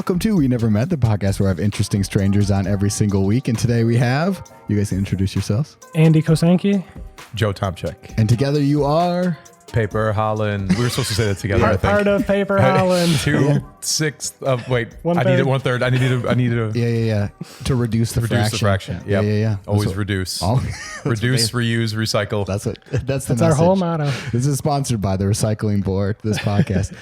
welcome to We Never Met, the podcast where I have interesting strangers on every single week. And today we have, you guys can introduce yourselves. Andy Kosanke. Joe Tomcheck. And together you are... Paper Holland. We were supposed to say that together, I think. Part of Paper Holland. 2/6. Wait, One-third. I needed 1/3. I needed a Yeah. To reduce the fraction. Yep. Yeah. Always reduce. Reduce, reuse, recycle. That's the That's message. our whole motto. This is sponsored by the Recycling Board, this podcast.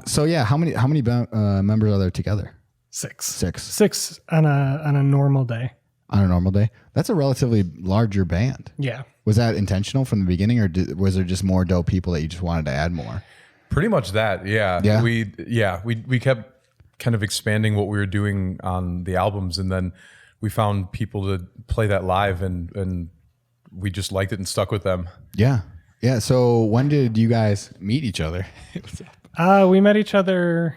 So yeah, how many members are there together? Six. Six on a normal day. on a normal day. That's a relatively larger band. Yeah. Was that intentional from the beginning, or was there just more dope people that you just wanted to add more? Pretty much that. Yeah. We kept kind of expanding what we were doing on the albums, and then we found people to play that live, and we just liked it and stuck with them. Yeah. So when did you guys meet each other? We met each other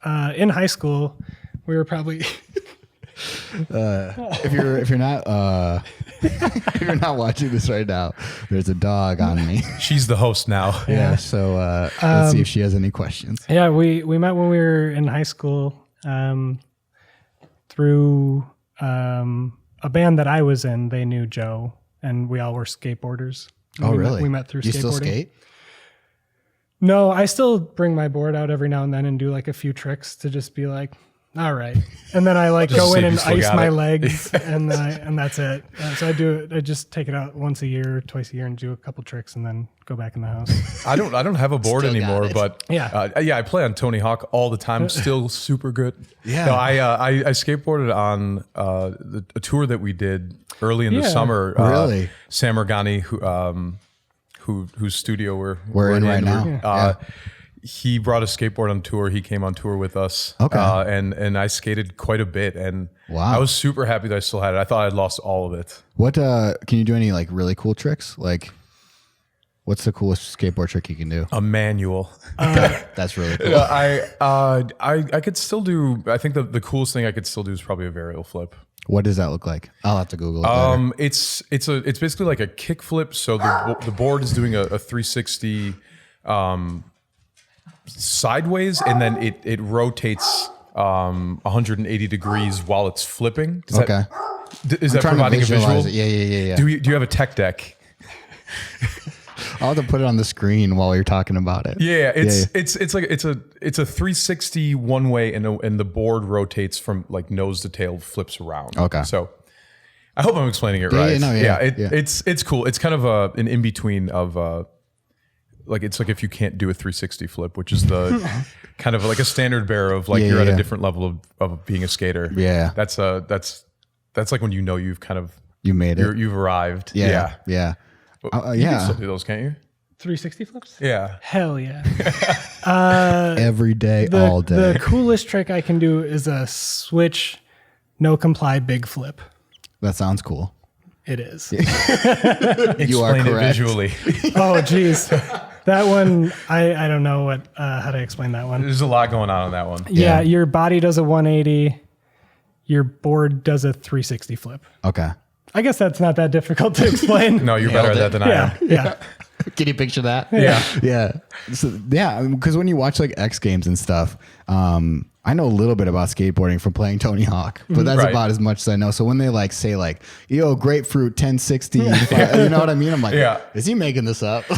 in high school. We were probably If you're not if you're not watching this right now, there's a dog on me. She's the host now. Yeah. So let's see if she has any questions. Yeah, we met when we were in high school through a band that I was in. They knew Joe, and we all were skateboarders. Oh, really? We met through you skateboarding. still skate? No, I still bring my board out every now and then and do like a few tricks to just be like, all right. And then I like go in and ice my legs and that's it. So I do it. I just take it out once a year, twice a year, and do a couple tricks and then go back in the house. I don't have a board Still got anymore, it. but I play on Tony Hawk all the time. Still super good. Yeah. No, I skateboarded on a tour that we did early in the summer. Really? Sam Morgani, whose studio we're in right now. He brought a skateboard on tour. He came on tour with us. Okay. And I skated quite a bit, and Wow. I was super happy that I still had it. I thought I'd lost all of it. What can you do any like really cool tricks? Like, what's the coolest skateboard trick you can do? A manual. That's really cool. I could still do. I think the coolest thing I could still do is probably a varial flip. What does that look like? I'll have to Google it later. It's basically like a kick flip. So the board is doing a 360 sideways, and then it rotates 180 degrees while it's flipping. Is that providing a visual? Yeah. Do you have a tech deck? I'll have to put it on the screen while you're talking about it. Yeah, it's like it's a 360 one way, and the board rotates from like nose to tail, flips around. Okay. So I hope I'm explaining it right. It's cool. It's kind of an in between of like it's like if you can't do a 360 flip, which is the kind of like a standard bearer of like you're at a different level of being a skater. Yeah. That's like when you've kind of You made it. you've arrived. Yeah. You can still do those, can't you? 360 flips? Yeah. Hell yeah. Every day, all day. The coolest trick I can do is a switch, no comply, big flip. That sounds cool. It is. You are Explain it correct. visually. Oh, geez. That one, I don't know how to explain that one. There's a lot going on that one. Yeah, your body does a 180. Your board does a 360 flip. Okay. I guess that's not that difficult to explain. No, you're better at that than I am. Yeah. Can you picture that? Yeah. Yeah. So, because when you watch like X Games and stuff, I know a little bit about skateboarding from playing Tony Hawk, but that's about as much as I know. So when they like say like, yo, grapefruit 1060, you know what I mean? I'm like, is he making this up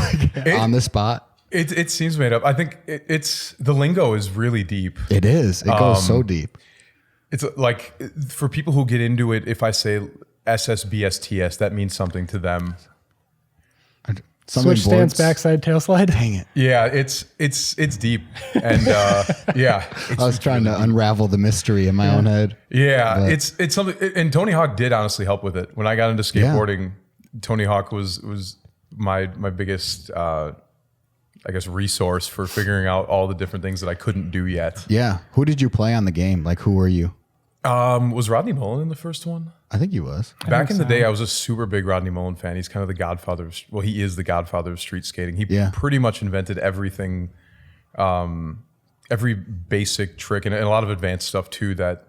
on the spot? It seems made up. I think it's the lingo is really deep. It is. It goes so deep. It's like for people who get into it, if I say SSBSTS, that means something to them. Switch stance, backside, tail slide. Dang it. Yeah, it's deep. And I was trying to unravel the mystery in my own head. Yeah, but it's something, and Tony Hawk did honestly help with it. When I got into skateboarding, Tony Hawk was my biggest I guess resource for figuring out all the different things that I couldn't do yet. Yeah. Who did you play on the game? Like, who were you? Was Rodney Mullen in the first one? I think he was. Back in the day, I was a super big Rodney Mullen fan. He's kind of the godfather of, he is the godfather of street skating. He pretty much invented everything, every basic trick and a lot of advanced stuff too that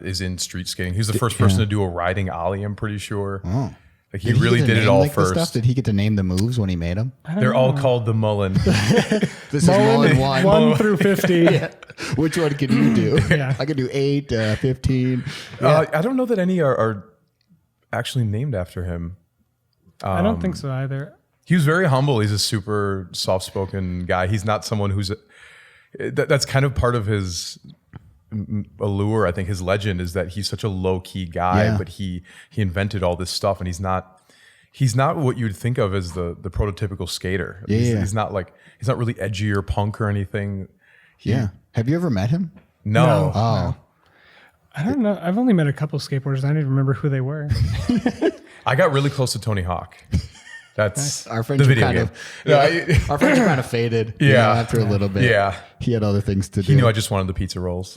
is in street skating. He was the first person to do a riding ollie, I'm pretty sure. Oh. Like he really did it all first. Stuff? Did he get to name the moves when he made them? They're all called the Mullen. This is Mullen 1 through 50. Yeah. Which one can you do? Yeah. I can do 8, 15. I don't know that any are actually named after him. I don't think so either. He was very humble. He's a super soft-spoken guy. He's not someone who's that's kind of part of his allure. I think his legend is that he's such a low-key guy, but he invented all this stuff, and he's not what you'd think of as the prototypical skater. He's not really edgy or punk or anything. Have you ever met him? No. Oh. I don't know. I've only met a couple skateboarders. I don't even remember who they were. I got really close to Tony Hawk. That's our friendship kind of. Our friendship kind of faded. After a little bit. Yeah, he had other things to do. He knew I just wanted the pizza rolls.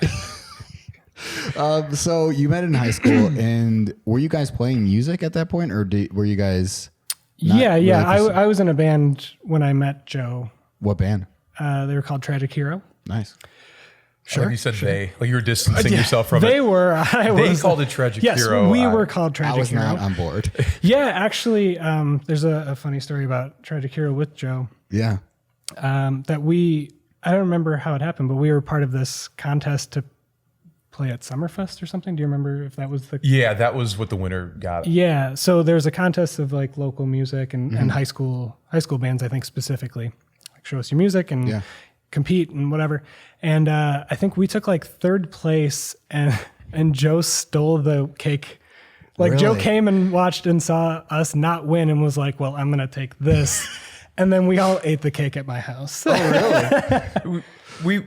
So you met in high school, and were you guys playing music at that point, or were you guys? I was in a band when I met Joe. What band? They were called Tragic Hero. Nice. Sure. Like you said they. Like you were distancing yourself from it. They were. They called it Tragic Hero. Yes, we were called Tragic Hero. I was not on board. Yeah, actually, there's a funny story about Tragic Hero with Joe. Yeah. That I don't remember how it happened, but we were part of this contest to play at Summerfest or something. Do you remember if that was the... Yeah, that was what the winner got. Yeah, so there's a contest of like local music and high school bands, I think specifically. Like show us your music and compete and whatever. And I think we took like 3rd place, and Joe stole the cake. Like really? Joe came and watched and saw us not win and was like, well, I'm going to take this. And then we all ate the cake at my house. Oh, really? we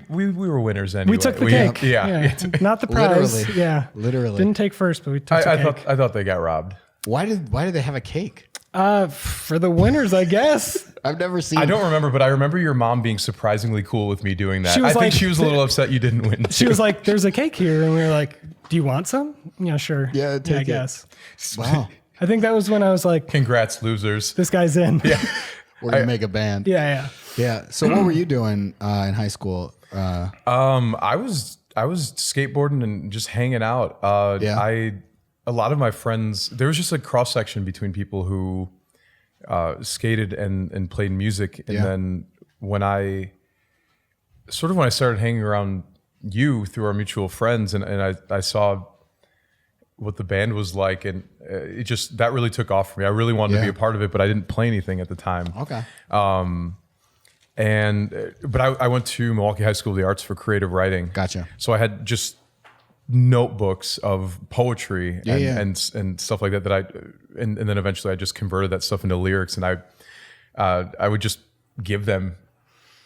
were winners anyway. We took the cake. Yeah. Not the prize. Literally. Yeah. Literally. Didn't take first, but we took the cake. I thought they got robbed. Why did they have a cake? For the winners, I guess. I've never seen. I don't remember, but I remember your mom being surprisingly cool with me doing that. I think she was a little upset you didn't win. She was like, "There's a cake here," and we were like, "Do you want some?" Yeah, sure. Yeah, take I guess. Wow. I think that was when I was like, "Congrats, losers! This guy's in." Yeah, we're gonna make a band. Yeah. So what were you doing in high school? I was skateboarding and just hanging out. A lot of my friends, there was just a cross section between people who skated and played music. And then when I started hanging around you through our mutual friends and I saw what the band was like, and that really took off for me. I really wanted to be a part of it, but I didn't play anything at the time. Okay. But I went to Milwaukee High School of the Arts for creative writing. Gotcha. So I had just notebooks of poetry and stuff like that and then eventually I just converted that stuff into lyrics, and I would just give them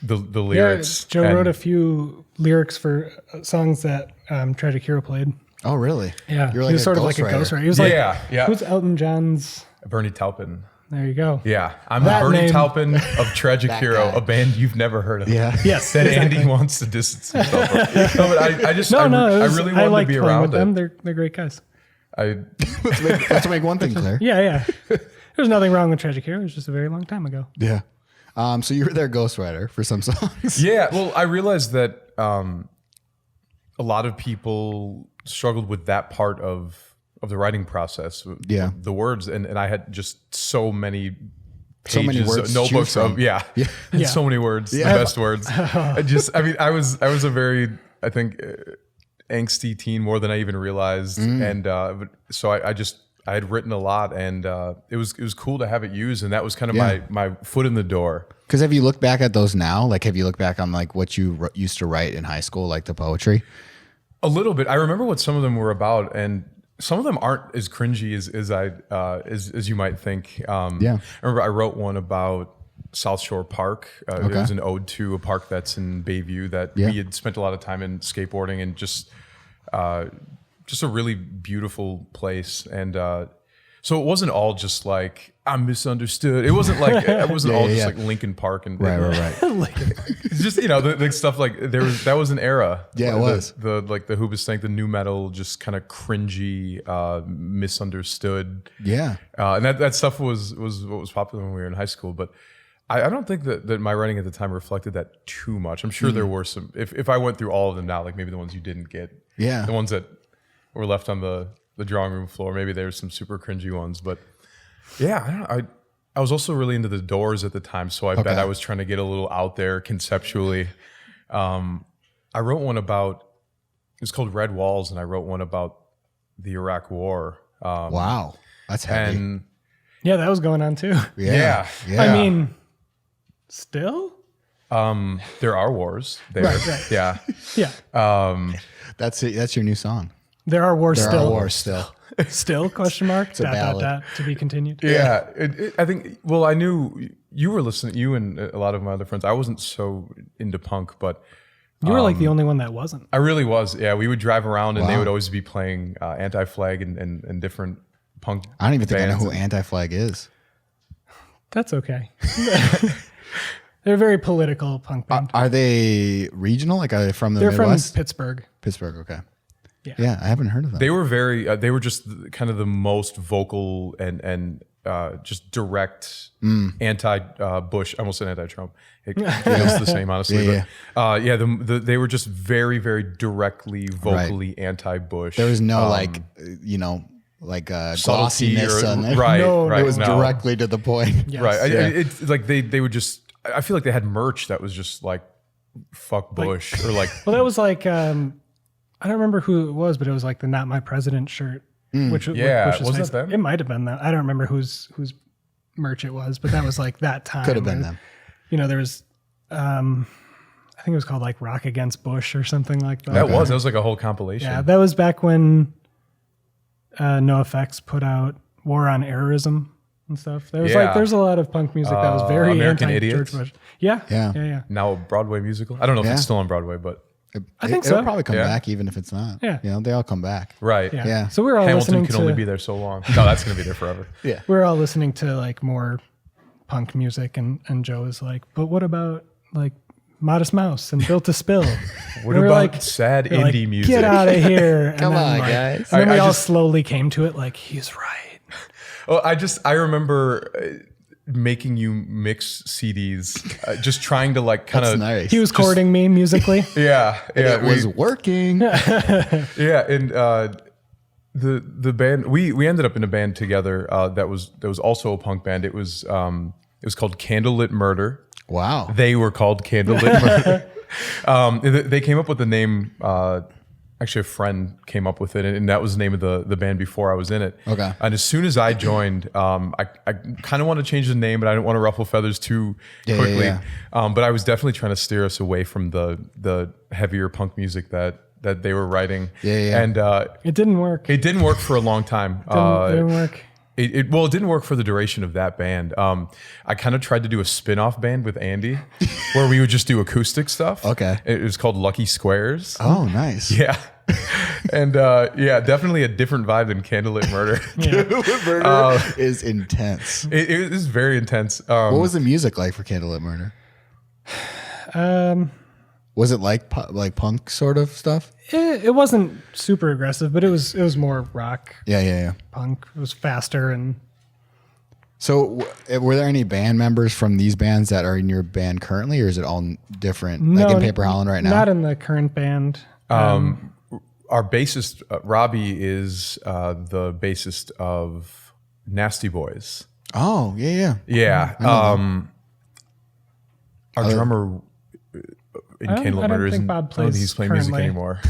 the lyrics. Joe wrote a few lyrics for songs that Tragic Hero played. Oh, really? Yeah. You're like he was sort of like a ghostwriter. He was like, who's Elton John's? Bernie Taupin. There you go. Yeah, I'm the Bernie Taupin of Tragic Hero, a band you've never heard of. Yeah. Yes. That exactly. Andy wants to distance himself from. No, but I really wanted to be around them. They're great guys. Let's make one thing clear. Yeah. There's nothing wrong with Tragic Hero. It was just a very long time ago. Yeah. So you were their ghostwriter for some songs. Yeah. Well, I realized that a lot of people struggled with that part of the writing process. Yeah. The words. And I had just so many pages, so many words, notebooks of, so many words, the best words. I was a very, I think, angsty teen more than I even realized. And so I had written a lot, and it was cool to have it used. And that was kind of my foot in the door. Because have you looked back at those now? Like, have you looked back on like what you used to write in high school, like the poetry? A little bit. I remember what some of them were about, and some of them aren't as cringy as you might think. I remember I wrote one about South Shore Park. It was an ode to a park that's in Bayview that we had spent a lot of time in skateboarding, and just a really beautiful place. And so it wasn't all just like I'm misunderstood. It wasn't like just like Lincoln Park and right. It's just the stuff like that was an era. Yeah, it was the Hoobastank, the new metal, just kind of cringy, misunderstood. Yeah, and that stuff was what was popular when we were in high school. But I don't think that my writing at the time reflected that too much. I'm sure there were some. If I went through all of them now, like maybe the ones you didn't get, the ones that were left on the drawing room floor, maybe there's some super cringy ones, but Yeah, I don't know. I was also really into the Doors at the time, so I bet I was trying to get a little out there conceptually. I wrote one about, it's called Red Walls, and I wrote one about the Iraq War. Wow, that's heavy. And yeah, that was going on too. Yeah. I mean, still? There are wars there. Right. Yeah. Yeah. That's your new song. There are wars still. There are wars still. Still? Question mark. It's a ballad. To be continued. Yeah. I think. Well, I knew you were listening. You and a lot of my other friends. I wasn't so into punk, but you were like the only one that wasn't. I really was. Yeah. We would drive around, and they would always be playing Anti-Flag and different punk. I don't even think I know who bands. Anti-Flag is. That's okay. They're a very political punk band. Are they regional? Like, are they from the They're Midwest? from Pittsburgh. Pittsburgh. Okay. Yeah. Yeah, I haven't heard of them. They were very. They were just kind of the most vocal and just direct anti-Bush. I almost said anti-Trump. It feels the same, honestly. But they were just very, very directly, vocally anti-Bush. There was no glossiness on it. Right. It was directly to the point. Yes. Right. Yeah. It's like they would just. I feel like they had merch that was just like fuck Bush or like. Well, that was like I don't remember who it was, but it was like the "Not My President" shirt. Which was famous. it them? It might have been that. I don't remember whose merch it was, but that was like that time. Could have been them. You know, there was. I think it was called like "Rock Against Bush" or something like that. That was like a whole compilation. Yeah, that was back when NoFX put out "War on Errorism" and stuff. There was there's a lot of punk music that was very American anti-George Idiots? Bush. Yeah. Now a Broadway musical. I don't know if it's still on Broadway, but I think it'll so. probably come back even if it's not. Yeah. You know, they all come back. right. Yeah. So we were all Hamilton listening can to. only be there so long. No, that's going to be there forever. Yeah. We were all listening to like more punk music, and Joe was like, "But what about like Modest Mouse and Built to Spill?" What And we were about sad indie music? Get out of here! And Come then, on, like, guys. And then we I all just- slowly came to it. Like, he's right. Oh, I remember making you mix CDs, just trying to like kind That's of. nice. He was courting me musically. Yeah. It was working. Yeah, and the band we ended up in a band together that was also a punk band. It was called Candlelit Murder. Wow. They were called Candlelit Murder. They came up with the name. Actually, a friend came up with it, and that was the name of the band before I was in it. Okay. And as soon as I joined, I kind of wanted to change the name, but I didn't want to ruffle feathers too quickly. Yeah. But I was definitely trying to steer us away from the heavier punk music that they were writing. Yeah. And It didn't work. it didn't work for a long time. Didn't work. It didn't work for the duration of that band. I kind of tried to do a spin-off band with Andy where we would just do acoustic stuff. Okay. It was called Lucky Squares. Oh, nice. Yeah. And definitely a different vibe than Candlelit Murder. Candlelit Murder is intense. It is very intense. What was the music like for Candlelit Murder? Was it like punk sort of stuff? It wasn't super aggressive, but it was more rock. Yeah. Punk. It was faster and. So, were there any band members from these bands that are in your band currently, or is it all different? No, like in Paper Holland right now? Not in the current band. Our bassist, Robbie, is the bassist of Nasty Boys. Oh, yeah. Yeah. Our drummer in Candlelit Murder isn't. Bob I don't think he's playing music currently. anymore.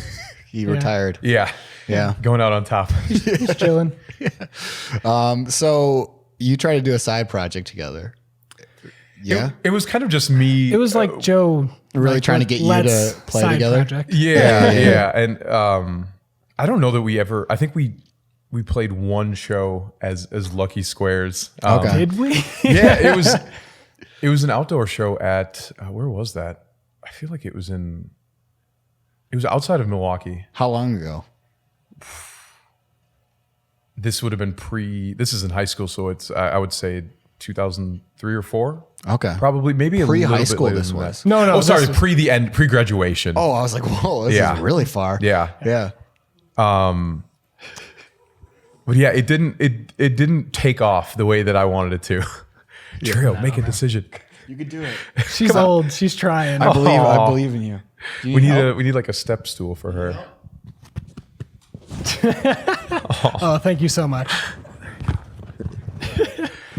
He retired. Yeah. Yeah. Going out on top. He's chilling. So you try to do a side project together. Yeah. It was kind of just me. It was like Joe Really trying to get you to play side together? project. Yeah. And I don't know that we ever. I think we played one show as Lucky Squares. Okay. Did we? Yeah, it was an outdoor show at where was that? I feel like it was outside of Milwaukee. How long ago? This would have been this is in high school, so it's I would say 2003 or 4. Okay. Probably maybe a Pre-high little bit school later this than was. that. No, Oh, sorry, this was- pre-graduation. Oh, I was like, whoa, this is really far. Yeah. Yeah. But yeah, it didn't take off the way that I wanted it to. Trio, make a decision. You could do it. She's old. She's trying. I believe in you. Do you We help? need like a step stool for her. Oh, thank you so much.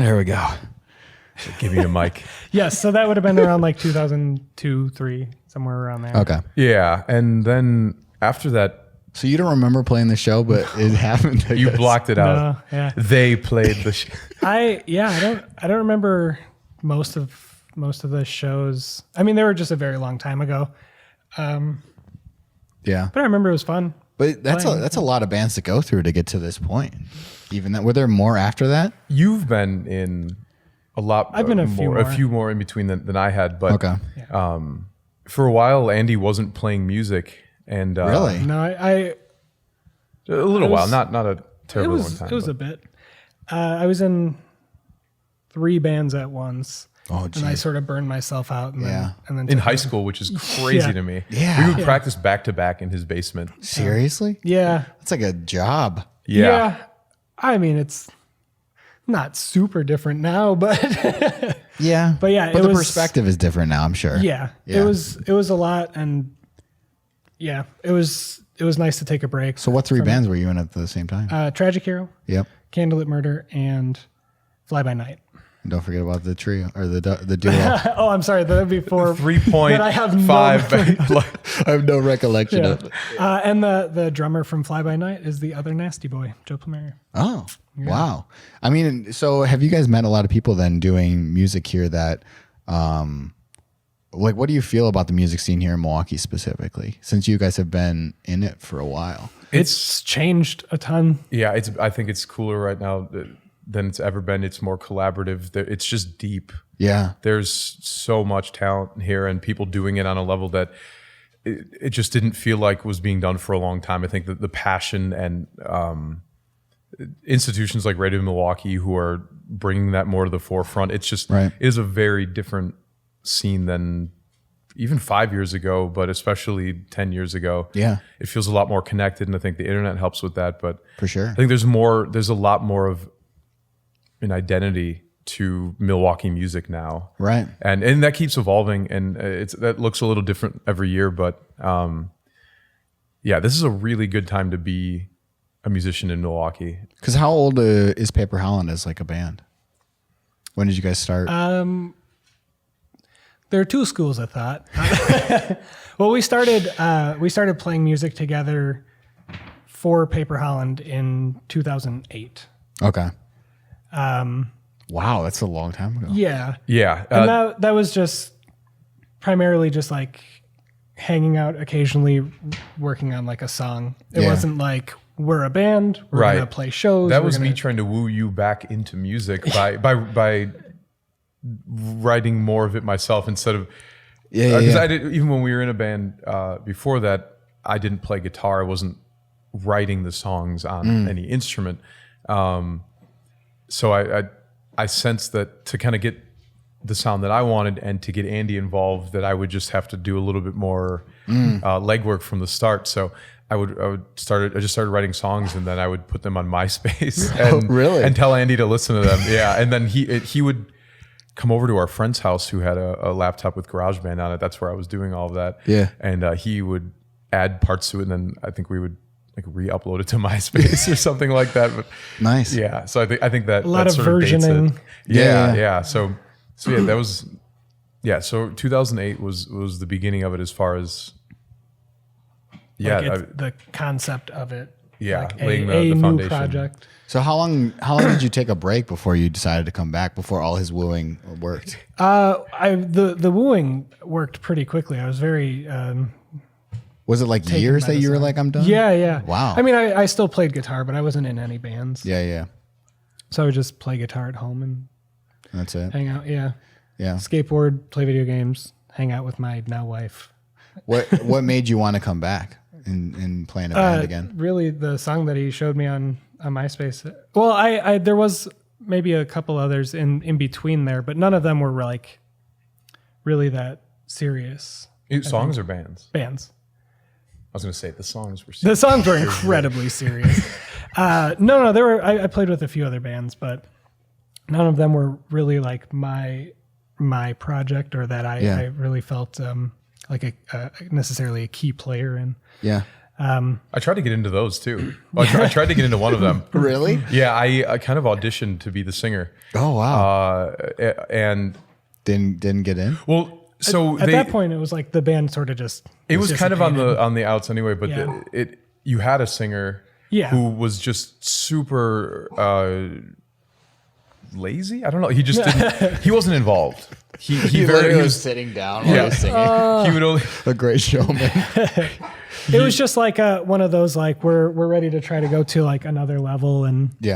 There we go. So give me a mic. Yes, so that would have been around like 2002, 3, somewhere around there. Okay. Yeah, and then after that, so you don't remember playing the show, but it happened. You blocked it out. No, yeah. They played the show. I don't remember most of the shows. I mean, they were just a very long time ago. Yeah, but I remember it was fun. But that's a lot of bands to go through to get to this point. Even that, were there more after that? You've been in a lot. I've been a few more in between than I had. But okay. For a while, Andy wasn't playing music, and really, no, a little while, not a terribly long time. It was a bit. I was in 3 bands at once. Oh, geez. And I sort of burned myself out. And then in high school, which is crazy to me. Yeah. We would practice back to back in his basement. Seriously? Yeah. It's like a job. Yeah. I mean, it's not super different now, but yeah. But yeah, but the perspective is different now, I'm sure. Yeah. It was a lot, and yeah, it was nice to take a break. So what 3 bands were you in at the same time? Tragic Hero. Yep. Candlelit Murder and Fly By Night. And don't forget about the trio or the duo. Oh, I'm sorry. That would be 4. 3.5. I have I have no recollection of it. And the drummer from Fly By Night is the other nasty boy, Joe Tomcheck. Oh, wow. I mean, so have you guys met a lot of people then doing music here that, like, what do you feel about the music scene here in Milwaukee specifically, since you guys have been in it for a while? It's changed a ton. Yeah, I think it's cooler right now than it's ever been. It's more collaborative. It's just deep. Yeah. There's so much talent here and people doing it on a level that it just didn't feel like was being done for a long time. I think that the passion and institutions like Radio Milwaukee who are bringing that more to the forefront, it's just it is a very different scene than even 5 years ago, but especially 10 years ago. Yeah. It feels a lot more connected, and I think the internet helps with that. But for sure, I think there's a lot more of an identity to Milwaukee music now. Right. And that keeps evolving, and that looks a little different every year, but yeah, this is a really good time to be a musician in Milwaukee. Because how old is Paper Holland as like a band? When did you guys start? There are 2 schools of thought. Well, we started playing music together for Paper Holland in 2008. Okay. Wow, that's a long time ago. Yeah. Yeah. And that was just primarily just like hanging out occasionally, working on like a song. It wasn't like we're a band, we're gonna play shows. That was me trying to woo you back into music by writing more of it myself instead of because I did, even when we were in a band before that, I didn't play guitar. I wasn't writing the songs on any instrument. So I sensed that to kind of get the sound that I wanted and to get Andy involved, that I would just have to do a little bit more legwork from the start. So I just started writing songs, and then I would put them on MySpace and tell Andy to listen to them. Yeah. And then he would come over to our friend's house who had a laptop with GarageBand on it. That's where I was doing all of that. Yeah. And he would add parts to it, and then I think we would like re-upload it to MySpace or something like that. But nice. Yeah. So I think that a lot that of sort versioning. Of yeah. So yeah, that was So 2008 was the beginning of it, as far as the concept of it. Yeah, like laying a the new foundation. project. So how long did you take a break before you decided to come back, before all his wooing worked? The wooing worked pretty quickly. I was very was it like years that you were like, I'm done? Yeah. Wow. I mean, I still played guitar, but I wasn't in any bands. Yeah. So I would just play guitar at home and that's it. hang out. Yeah. Yeah. Skateboard, play video games, hang out with my now wife. What made you want to come back and play in a band again? Really, the song that he showed me on MySpace. Well, I there was maybe a couple others in between there, but none of them were like really that serious. Songs or bands? Bands. I was going to say the songs were serious. The songs were incredibly serious. No, there were. I played with a few other bands, but none of them were really like my project, or that I really felt like necessarily a key player in. Yeah. I tried to get into those too. I tried to get into one of them. Really? Yeah, I kind of auditioned to be the singer. Oh wow! And didn't get in. Well, so at that point, it was like the band sort of just. It was kind of on the outs anyway, but you had a singer who was just super lazy. I don't know. He just didn't. He wasn't involved. He was sitting down while he was singing. He would only a great showman. It was just like one of those like we're ready to try to go to like another level and he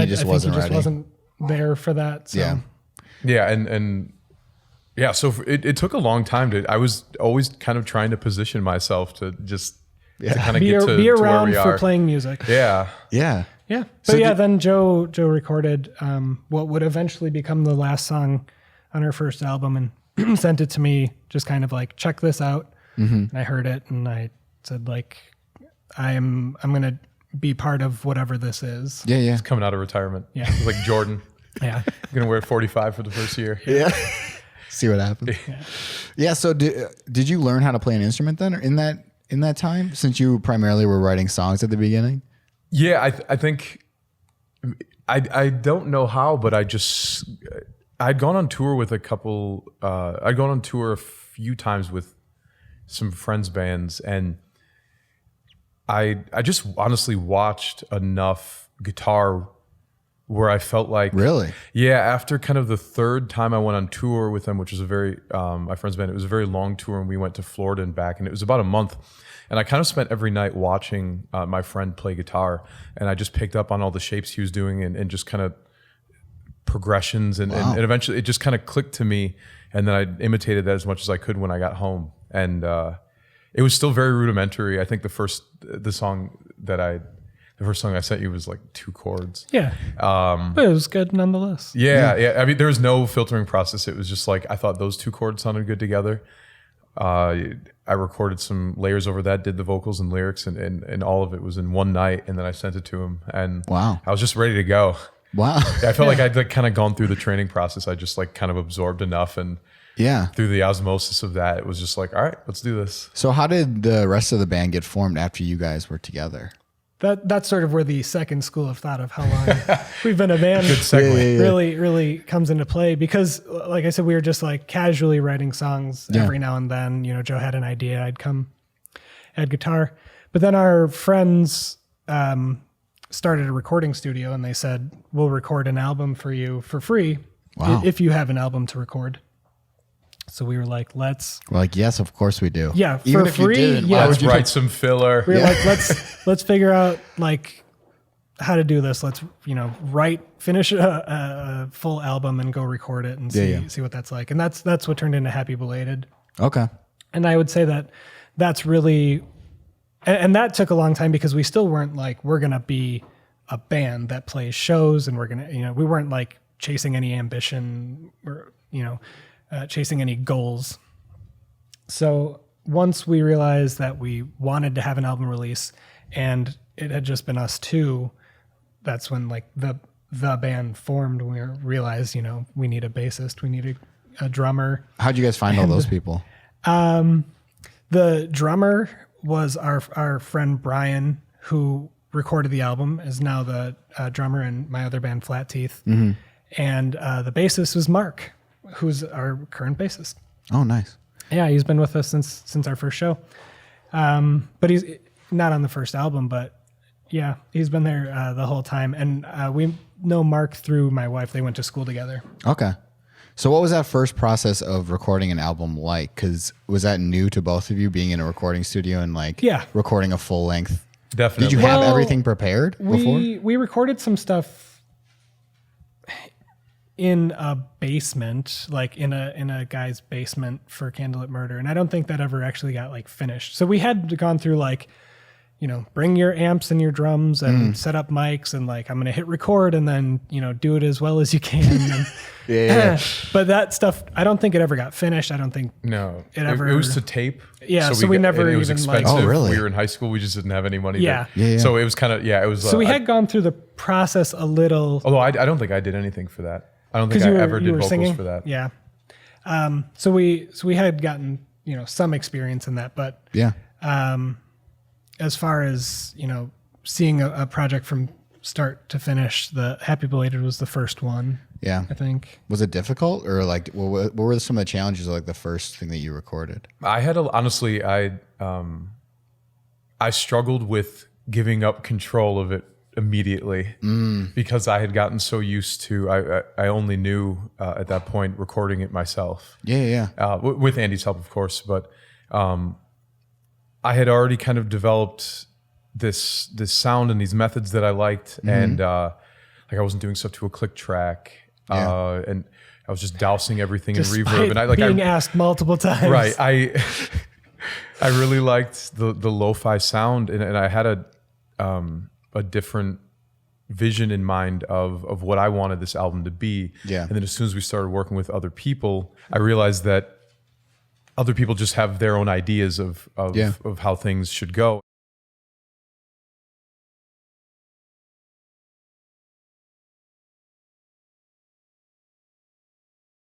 just wasn't there for that. So. Yeah. So it took a long time I was always kind of trying to position myself to just to kind of get to be around to where we for are. playing music. Yeah. But so then Joe recorded what would eventually become the last song on her first album and sent it to me, just kind of like, check this out. And I heard it and I said like, I'm going to be part of whatever this is. Yeah. It's coming out of retirement. Yeah. It's like Jordan. Yeah. I'm going to wear 45 for the first year. Yeah. See what happens. Yeah. So did you learn how to play an instrument then, or in that time, since you primarily were writing songs at the beginning? Yeah, I think I don't know how, but I'd gone on tour with a couple. I'd gone on tour a few times with some friends' bands, and I just honestly watched enough guitar where I felt like after kind of the third time I went on tour with them, which was a very my friend's band. It was a very long tour, and we went to Florida and back, and it was about a month. And I kind of spent every night watching my friend play guitar, and I just picked up on all the shapes he was doing and just kind of progressions, and eventually it just kind of clicked to me, and then I imitated that as much as I could when I got home. And it was still very rudimentary. I think the first song I sent you was like 2 chords. Yeah. But it was good nonetheless. Yeah. I mean, there was no filtering process. It was just like, I thought those 2 chords sounded good together. I recorded some layers over that, did the vocals and lyrics, and all of it was in one night, and then I sent it to him, and I was just ready to go. Wow. I felt like I'd like kind of gone through the training process. I just like kind of absorbed enough, and through the osmosis of that, it was just like, all right, let's do this. So how did the rest of the band get formed after you guys were together? That's sort of where the second school of thought of how long we've been a band Good segue. really comes into play, because like I said, we were just like casually writing songs every now and then. Joe had an idea, I'd come add guitar, but then our friends started a recording studio, and they said, we'll record an album for you for free if you have an album to record. So we were like, we're like, yes, of course we do. Yeah, even for if free. You didn't, let's write some filler. We were like, let's figure out like how to do this. Let's finish a full album and go record it and see what that's like. And that's what turned into Happy Belated. Okay. And I would say that's really, and that took a long time, because we still weren't like, we're gonna be a band that plays shows, and we're gonna we weren't like chasing any ambition or chasing any goals. So once we realized that we wanted to have an album release, and it had just been us 2, that's when like the band formed. We realized, we need a bassist, we need a drummer. How'd you guys find all those people? The drummer was our friend Brian, who recorded the album, is now the drummer in my other band, Flat Teeth. Mm-hmm. And the bassist was Mark, who's our current bassist. Oh, nice. Yeah, he's been with us since our first show. But he's not on the first album, but yeah, he's been there the whole time. And we know Mark through my wife. They went to school together. Okay. So what was that first process of recording an album like? Because was that new to both of you, being in a recording studio and recording a full length? Definitely. Did you have everything prepared before? We recorded some stuff in a basement, like in a guy's basement for Candlelit Murder, and I don't think that ever actually got like finished. So we had gone through like, bring your amps and your drums and set up mics, and like, I'm gonna hit record, and then do it as well as you can. And, But that stuff, I don't think it ever got finished. I don't think it ever. It was to tape. Yeah, so we never it was even expensive. Oh, really? We were in high school. We just didn't have any money. Yeah. So it was kind of it was. So we had gone through the process a little. Although I don't think I did anything for that. I don't think I ever did vocals singing? for that. Yeah. So we had gotten some experience in that, but As far as, seeing a project from start to finish, the Happy Belated was the first one. Yeah. I think. Was it difficult, or like what were some of the challenges of like the first thing that you recorded? Honestly, I struggled with giving up control of it immediately because I had gotten so used to, I only knew at that point recording it myself. Yeah. With Andy's help, of course. But I had already kind of developed this sound and these methods that I liked. And like I wasn't doing stuff to a click track. And I was just dousing everything in reverb. And I being asked multiple times. Right. I really liked the lo-fi sound, and I had a different vision in mind of what I wanted this album to be. Yeah. And then as soon as we started working with other people, I realized that other people just have their own ideas of how things should go.